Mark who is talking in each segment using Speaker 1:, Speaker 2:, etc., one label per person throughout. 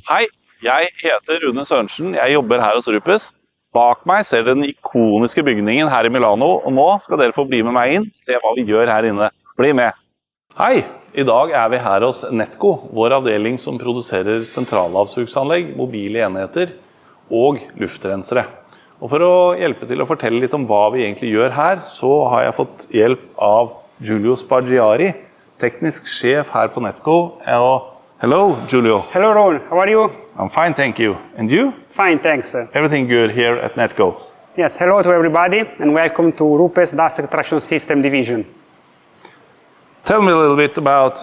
Speaker 1: Hei, jeg heter Rune Sørensen, jeg jobber her hos RUPES. Bak meg ser dere den ikoniske bygningen her i Milano, og nå skal dere få bli med meg inn, se hva vi gjør her inne. Bli med! Hei, i dag er vi her hos Netco, vår avdeling som produserer sentralavsugsanlegg, mobile enheter og luftrensere. Og for å hjelpe til å fortelle litt om hva vi egentlig gjør her, så har jeg fått hjelp av Giulio Spaggiari, teknisk sjef her på Netco. Hello, Giulio.
Speaker 2: Hello, Rune. How are you?
Speaker 1: I'm fine, thank you. And you?
Speaker 2: Fine, thanks.
Speaker 1: Everything good here at Netco?
Speaker 2: Yes, hello to everybody and welcome to RUPES Dust Extraction System Division.
Speaker 1: Tell me a little bit about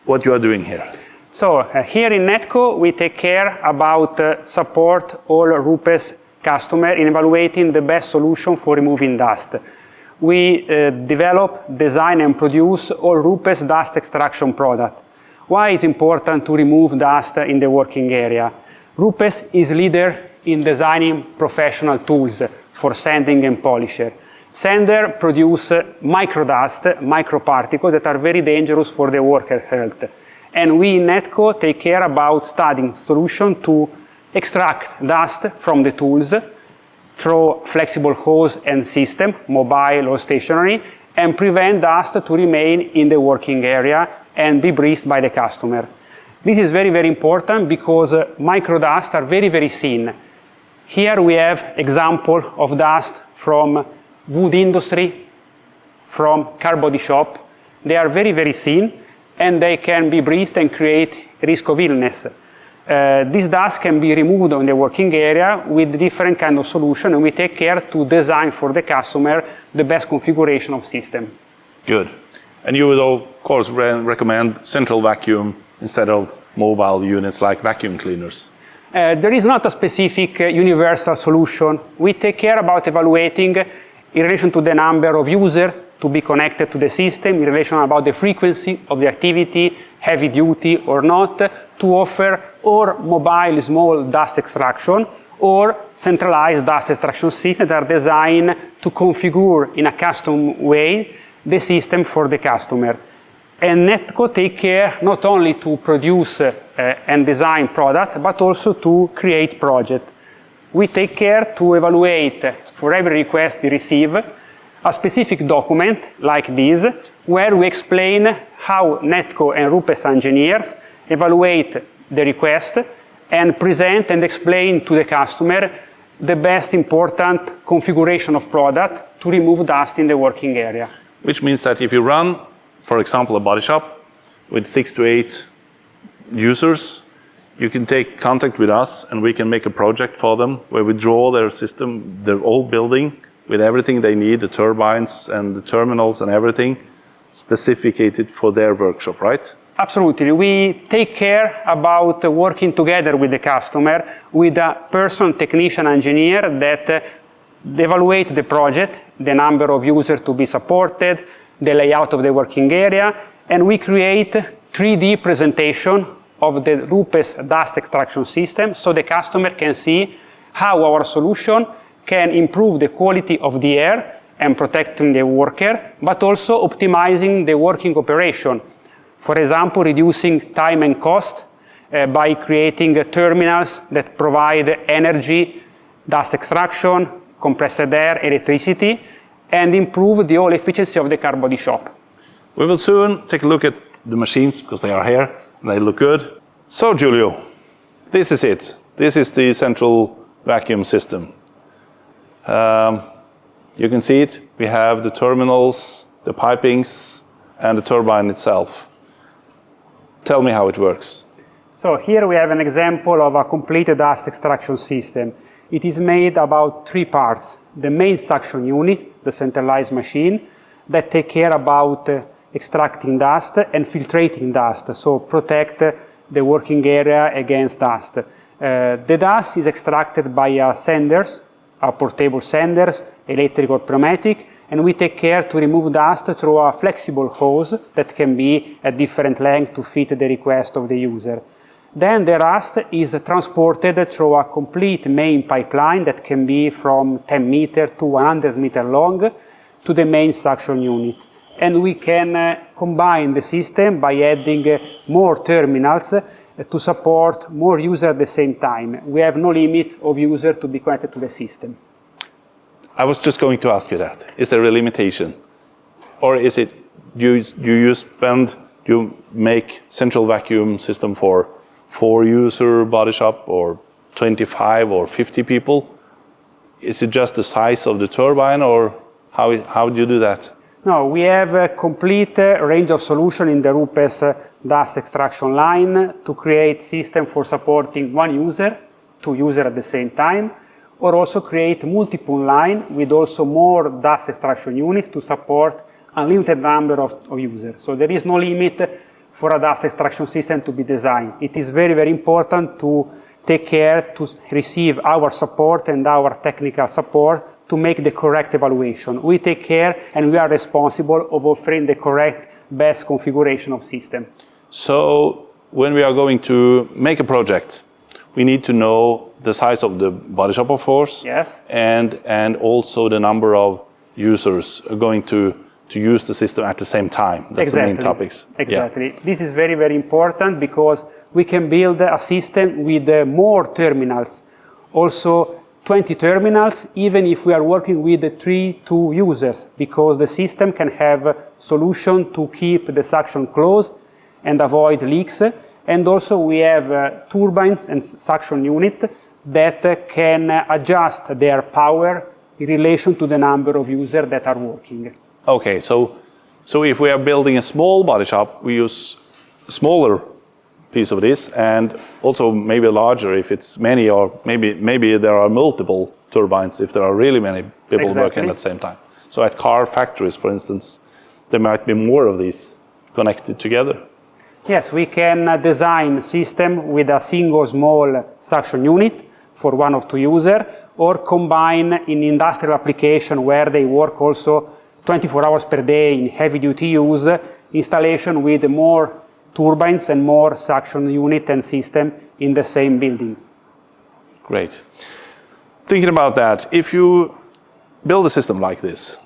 Speaker 1: what you are doing here.
Speaker 2: So, here in Netco, we take care about support all RUPES customers in evaluating the best solution for removing dust. We develop, design and produce all RUPES dust extraction products. Why is it important to remove dust in the working area? RUPES is leader in designing professional tools for sanding and polisher. Sander produce microdust, microparticles that are very dangerous for the worker health. And we in Netco take care about studying solution to extract dust from the tools through flexible hose and system, mobile or stationary, and prevent dust to remain in the working area and be breathed by the customer. This is very, very important because microdust are very, very thin. Here we have example of dust from wood industry, from car body shop. They are very, very thin and they can be breathed and create risk of illness. This dust can be removed on the working area with different kind of solution, and we take care to design for the customer the best configuration of system.
Speaker 1: Good. And you would of course recommend central vacuum instead of mobile units like vacuum cleaners?
Speaker 2: There is not a specific universal solution. We take care about evaluating in relation to the number of users to be connected to the system, in relation about the frequency of the activity, heavy duty or not, to offer or mobile small dust extraction or centralized dust extraction systems that are designed to configure in a custom way the system for the customer. And Netco take care not only to produce and design product, but also to create project. We take care to evaluate for every request we receive a specific document like this, where we explain how Netco and RUPES engineers evaluate the request and present and explain to the customer the best important configuration of product to remove dust in the working area.
Speaker 1: Which means that if you run, for example, a body shop with 6 to 8 users, you can take contact with us and we can make a project for them where we draw their system, their old building with everything they need, the turbines and the terminals and everything, specificated for their workshop, right?
Speaker 2: Absolutely. We take care about working together with the customer, with a person, technician, engineer that evaluate the project, the number of users to be supported, the layout of the working area, and we create 3D presentation of the RUPES dust extraction system so the customer can see how our solution can improve the quality of the air and protecting the worker, but also optimizing the working operation. For example, reducing time and cost by creating terminals that provide energy, dust extraction, compressed air, electricity, and improve the whole efficiency of the car body shop.
Speaker 1: We will soon take a look at the machines because they are here and they look good. So, Giulio, this is it. This is the central vacuum system. You can see it. We have the terminals, the pipings, and the turbine itself. Tell me how it works.
Speaker 2: So here we have an example of a complete dust extraction system. It is made about 3 parts. The main suction unit, the centralized machine, that take care about extracting dust and filtrating dust, so protect the working area against dust. The dust is extracted by sanders, portable sanders, electric or pneumatic, and we take care to remove dust through a flexible hose that can be at different length to fit the request of the user. Then the rust is transported through a complete main pipeline that can be from 10 meters to 100 meters long to the main suction unit. And we can combine the system by adding more terminals to support more users at the same time. We have no limit of users to be connected to the system.
Speaker 1: I was just going to ask you that. Is there a limitation? Or is it you make central vacuum system for 4-user body shop or 25 or 50 people? Is it just the size of the turbine, or how do you do that?
Speaker 2: No, we have a complete range of solutions in the RUPES dust extraction line to create system for supporting 1 user, 2 users at the same time, or also create multiple line with also more dust extraction units to support unlimited number of users. So there is no limit for a dust extraction system to be designed. It is very, very important to take care to receive our support and our technical support to make the correct evaluation. We take care and we are responsible of offering the correct, best configuration of system.
Speaker 1: So when we are going to make a project, we need to know the size of the body shop, of course,
Speaker 2: yes,
Speaker 1: and also the number of users are going to use the system at the same time. That's
Speaker 2: exactly.
Speaker 1: the main topics.
Speaker 2: Exactly. Yeah. This is very, very important because we can build a system with more terminals. Also 20 terminals, even if we are working with 3-2 users, because the system can have a solution to keep the suction closed and avoid leaks. And also we have turbines and suction unit that can adjust their power in relation to the number of users that are working.
Speaker 1: Okay, so if we are building a small body shop, we use a smaller piece of this, and also maybe a larger if it's many, or maybe there are multiple turbines if there are really many people
Speaker 2: exactly.
Speaker 1: working at the same time. So at car factories, for instance, there might be more of these connected together.
Speaker 2: Yes, we can design system with a single small suction unit for 1 or 2 users, or combine in industrial application where they work also 24 hours per day in heavy-duty use, installation with more turbines and more suction unit and system in the same building.
Speaker 1: Great. Thinking about that, if you build a system like this,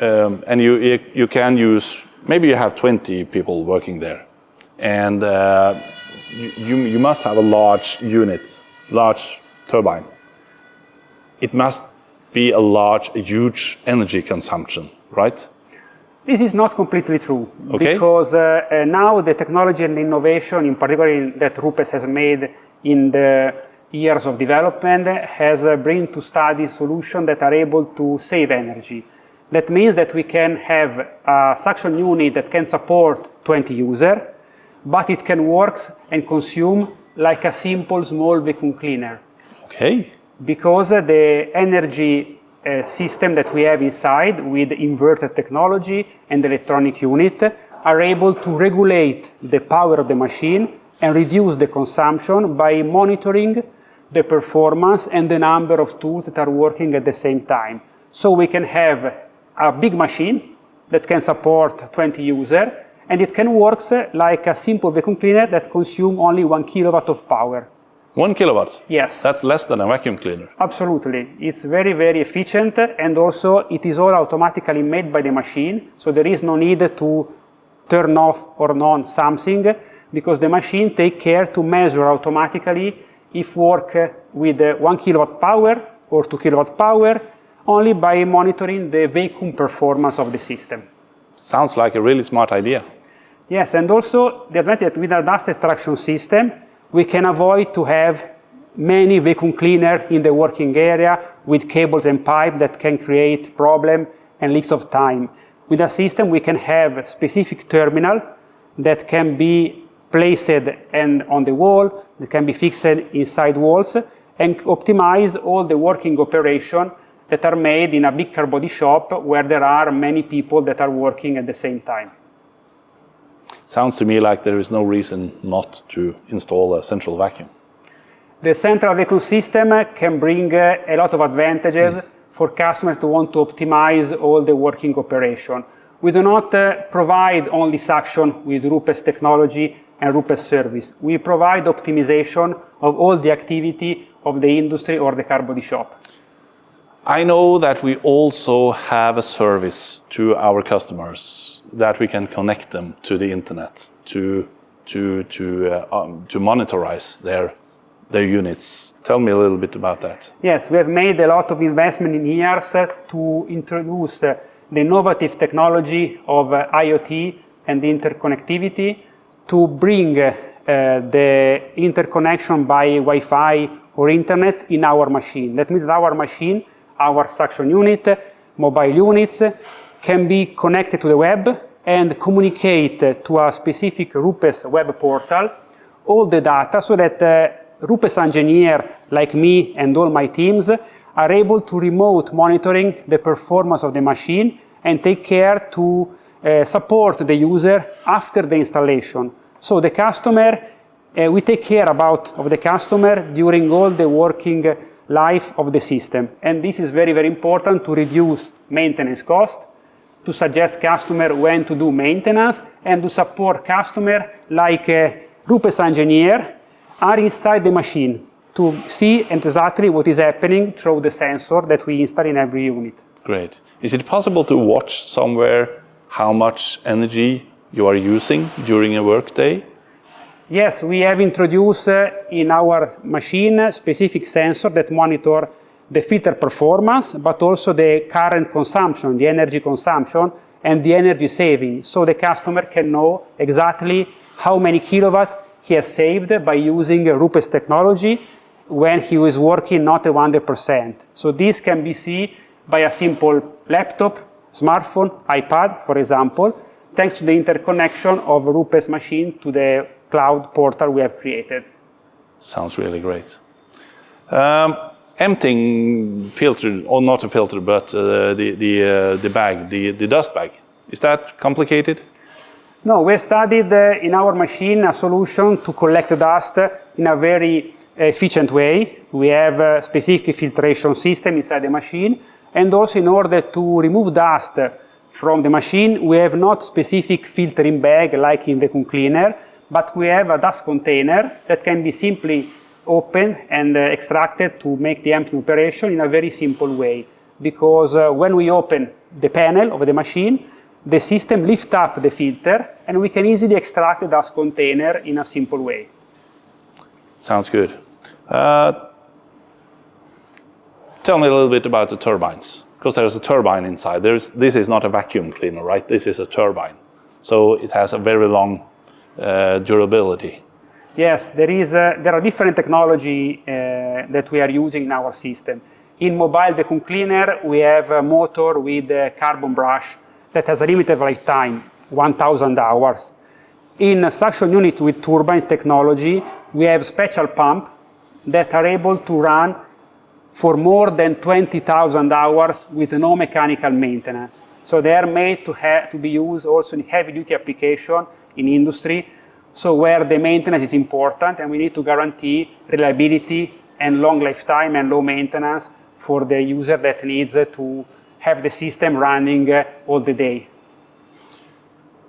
Speaker 1: and you can use, maybe you have 20 people working there, and you must have a large unit, large turbine. It must be a huge energy consumption, right?
Speaker 2: This is not completely true,
Speaker 1: okay.
Speaker 2: Because now the technology and innovation, in particular that RUPES has made in the years of development, has bring to study solutions that are able to save energy. That means that we can have a suction unit that can support 20 users, but it can work and consume like a simple small vacuum cleaner.
Speaker 1: Okay.
Speaker 2: Because the energy system that we have inside with inverter technology and electronic unit are able to regulate the power of the machine and reduce the consumption by monitoring the performance and the number of tools that are working at the same time. So we can have a big machine that can support 20 users, and it can work like a simple vacuum cleaner that consumes only 1 kilowatt of power.
Speaker 1: 1 kilowatt?
Speaker 2: Yes.
Speaker 1: That's less than a vacuum cleaner.
Speaker 2: Absolutely. It's very, very efficient, and also it is all automatically made by the machine, so there is no need to turn off or on something, because the machine takes care to measure automatically if work with 1 kilowatt power or 2 kilowatt power, only by monitoring the vacuum performance of the system.
Speaker 1: Sounds like a really smart idea.
Speaker 2: Yes, and also the advantage that with a dust extraction system, we can avoid to have many vacuum cleaners in the working area with cables and pipe that can create problem and leaks of time. With a system, we can have specific terminal that can be placed and on the wall, that can be fixed inside walls, and optimize all the working operation that are made in a big car body shop where there are many people that are working at the same time.
Speaker 1: Sounds to me like there is no reason not to install a central vacuum.
Speaker 2: The central vacuum system can bring a lot of advantages for customers who want to optimize all the working operation. We do not provide only suction with RUPES technology and RUPES service. We provide optimization of all the activity of the industry or the car body shop.
Speaker 1: I know that we also have a service to our customers that we can connect them to the internet to to monitorize their units. Tell me a little bit about that.
Speaker 2: Yes, we have made a lot of investment in years to introduce the innovative technology of IoT and interconnectivity to bring the interconnection by Wi-Fi or internet in our machine. That means our machine, our suction unit, mobile units can be connected to the web and communicate to a specific RUPES web portal all the data so that RUPES engineer like me and all my teams are able to remote monitoring the performance of the machine and take care to support the user after the installation. So the customer, we take care of the customer during all the working life of the system. And this is very, very important to reduce maintenance cost, to suggest customer when to do maintenance, and to support customer like RUPES engineer are inside the machine to see exactly what is happening through the sensor that we install in every unit.
Speaker 1: Great. Is it possible to watch somewhere how much energy you are using during a workday?
Speaker 2: Yes, we have introduced in our machine a specific sensor that monitor the filter performance, but also the current consumption, the energy consumption, and the energy saving. So the customer can know exactly how many kilowatt he has saved by using RUPES technology when he was working not 100%. So this can be seen by a simple laptop, smartphone, iPad, for example, thanks to the interconnection of RUPES machine to the cloud portal we have created.
Speaker 1: Sounds really great. Emptying filter, or not a filter, but the bag, the dust bag, is that complicated?
Speaker 2: No, we studied in our machine a solution to collect dust in a very efficient way. We have a specific filtration system inside the machine, and also in order to remove dust from the machine, we have not specific filtering bag like in vacuum cleaner, but we have a dust container that can be simply opened and extracted to make the emptying operation in a very simple way. Because when we open the panel of the machine, the system lifts up the filter and we can easily extract the dust container in a simple way.
Speaker 1: Sounds good. Tell me a little bit about the turbines, because there's a turbine inside. This is not a vacuum cleaner, right? This is a turbine. So it has a very long durability.
Speaker 2: Yes, there are different technology that we are using in our system. In mobile vacuum cleaner, we have a motor with a carbon brush that has a limited lifetime, 1,000 hours. In a suction unit with turbines technology, we have special pumps that are able to run for more than 20,000 hours with no mechanical maintenance. So they are made to be used also in heavy-duty application in industry, so where the maintenance is important and we need to guarantee reliability and long lifetime and low maintenance for the user that needs to have the system running all the day.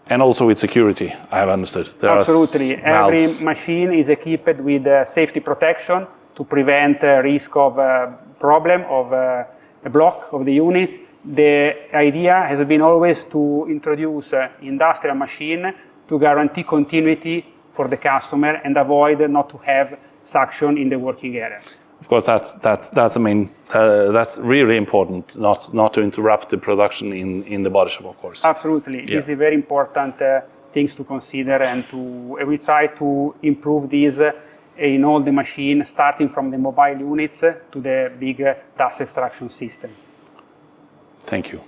Speaker 1: And also with security, I have understood.
Speaker 2: Absolutely. Every machine is equipped with safety protection to prevent risk of problem of a block of the unit. The idea has been always to introduce industrial machine to guarantee continuity for the customer and avoid not to have suction in the working area.
Speaker 1: Of course, that's really important, not to interrupt the production in the body shop, of course.
Speaker 2: Absolutely. Yeah. This is very important things to consider, and we try to improve these in all the machines, starting from the mobile units to the big dust extraction system.
Speaker 1: Thank you.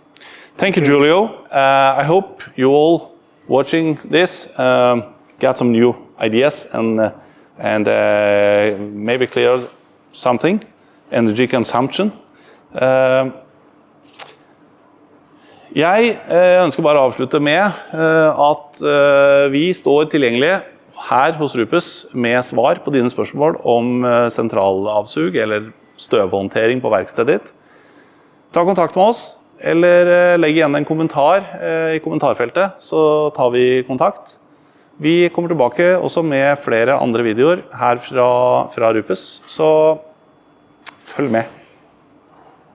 Speaker 1: Thank you, Giulio. I hope you all watching this got some new ideas and maybe clear something, energy consumption. Jeg ønsker bare å avslutte med at vi står tilgjengelige her hos RUPES med svar på dine spørsmål om sentralavsug eller støvhåndtering på verkstedet ditt. Ta kontakt med oss, eller legg igjen en kommentar i kommentarfeltet, så tar vi kontakt. Vi kommer tilbake også med flere andre videoer her fra RUPES, så følg med.